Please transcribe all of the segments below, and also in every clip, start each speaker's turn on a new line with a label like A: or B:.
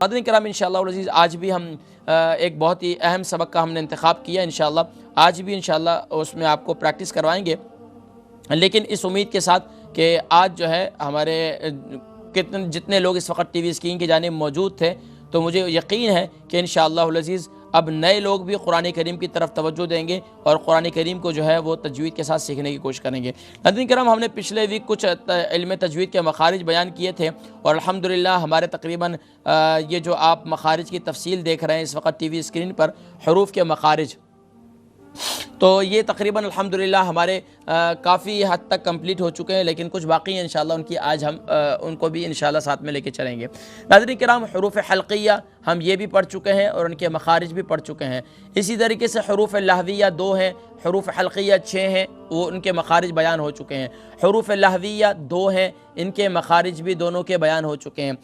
A: नाज़रीन किराम इंशाअल्लाह अज़ीज़ आज भी हम एक बहुत ही अहम सबक का हमने इंतखाब किया। इंशाअल्लाह आज भी इंशाअल्लाह उसमें आपको प्रैक्टिस करवाएंगे, लेकिन इस उम्मीद के साथ कि आज जो है हमारे कितने जितने लोग इस वक्त टीवी स्क्रीन की जानिब मौजूद थे, तो मुझे यकीन है कि इंशाअल्लाह अज़ीज़ अब नए लोग भी कुरान करीम की तरफ तवज्जो देंगे और कुरान करीम को जो है वो तजवीद के साथ सीखने की कोशिश करेंगे। नाज़रीन किराम हमने पिछले वीक कुछ इल्म तजवीद के मखारिज बयान किए थे और अल्हम्दुलिल्लाह हमारे तकरीबन ये जो आप मखारिज की तफसील देख रहे हैं इस वक्त टीवी स्क्रीन पर, हरूफ के मखारिज, तो ये तकरीबन अल्हम्दुलिल्लाह हमारे काफ़ी हद तक कंप्लीट हो चुके हैं, लेकिन कुछ बाकी हैं इंशाअल्लाह उनकी आज हम उनको भी इंशाअल्लाह साथ में लेके चलेंगे। नाज़रीन किराम हरूफ हल्किया हम ये भी पढ़ चुके हैं और उनके मखारिज भी पढ़ चुके हैं। इसी तरीके से हरूफ लहविया 2 हैं, हरूफ हल्किया 6 हैं, वो उनके मखारिज बयान हो चुके हैं। हरूफ लहविया 2 हैं, इनके मखारिज भी दोनों के बयान हो चुके हैं।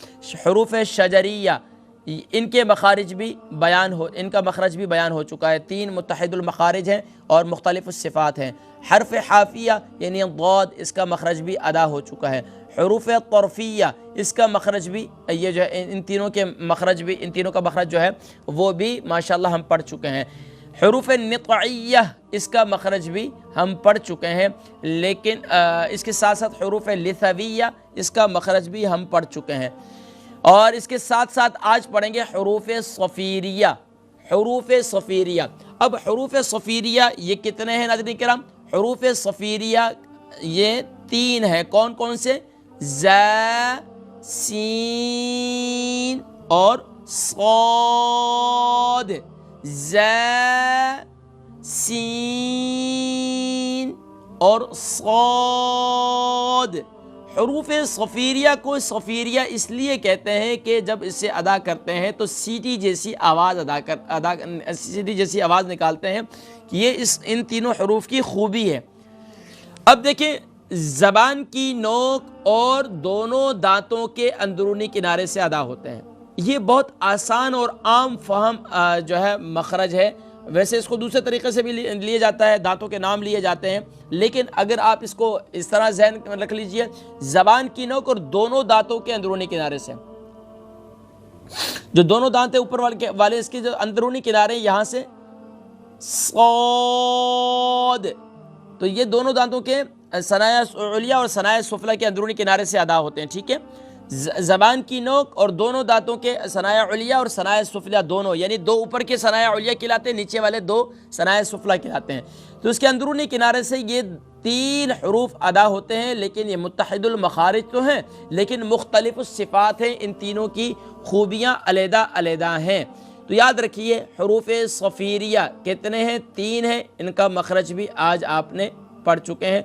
A: हरूफ शजरिया इनके मखारिज भी बयान हो, इनका मखरज भी बयान हो चुका है। 3 मुत्तहिदुल मखारिज हैं और मुख्तलिफ सिफ़ात हैं। हर्फ हाफिया यानी ज़ाद, इसका मखरज भी अदा हो चुका है। हरूफ तर्फिया इसका मखरज भी, ये जो इन तीनों के मखरज भी, इन तीनों का मखरज जो है वो भी माशाअल्लाह हम पढ़ चुके हैं। हरूफ नितइया इसका मखरज भी हम पढ़ चुके हैं, लेकिन इसके साथ साथ हरूफ लिथविया इसका मखरज भी हम पढ़ चुके हैं। और इसके साथ साथ आज पढ़ेंगे हरूफ सफ़ीरिया। हरूफ सफ़ीरिया, अब हरूफ सफ़ीरिया ये कितने हैं नाज़रीन किराम? हरूफ सफ़ीरिया ये 3 हैं। कौन कौन से? ज़ा, सीन और सॉद। ज़ा, सीन और सॉद। हरूफ सफ़ीरिया को सफ़ीरिया इसलिए कहते हैं कि जब इसे अदा करते हैं तो सीटी जैसी आवाज़ सीटी जैसी आवाज़ निकालते हैं कि ये इन तीनों हरूफ की खूबी है। अब देखिए, ज़बान की नोक और दोनों दांतों के अंदरूनी किनारे से अदा होते हैं। ये बहुत आसान और आम फहम जो है मखरज है। वैसे इसको दूसरे तरीके से भी लिए जाता है, दांतों के नाम लिए जाते हैं, लेकिन अगर आप इसको इस तरह ज़हन में रख लीजिए, ज़बान की नोक और दोनों दांतों के अंदरूनी किनारे से, जो दोनों दांत है ऊपर वाले इसके जो अंदरूनी किनारे यहाँ से सौद, तो ये दोनों दांतों के सनाया उलिया और सनाया सुफला के अंदरूनी किनारे से अदा होते हैं। ठीक है, ज़बान की नोक और दोनों दांतों के सनाया उलिया और सनाया सुफला दोनों, यानी 2 ऊपर के सनाया उलिया कहलाते हैं, नीचे वाले 2 सनाया सुफला कहलाते हैं। तो इसके अंदरूनी किनारे से ये 3 हरूफ अदा होते हैं, लेकिन ये मुत्तहिदुल मखारिज तो हैं, लेकिन मुख्तलिफ सिफ़ात हैं। इन तीनों की खूबियाँ अलहदा अलहदा हैं। तो याद रखिए, हरूफ सफ़ीरिया कितने हैं? 3 हैं। इनका मखरज भी आज आपने पढ़ चुके हैं।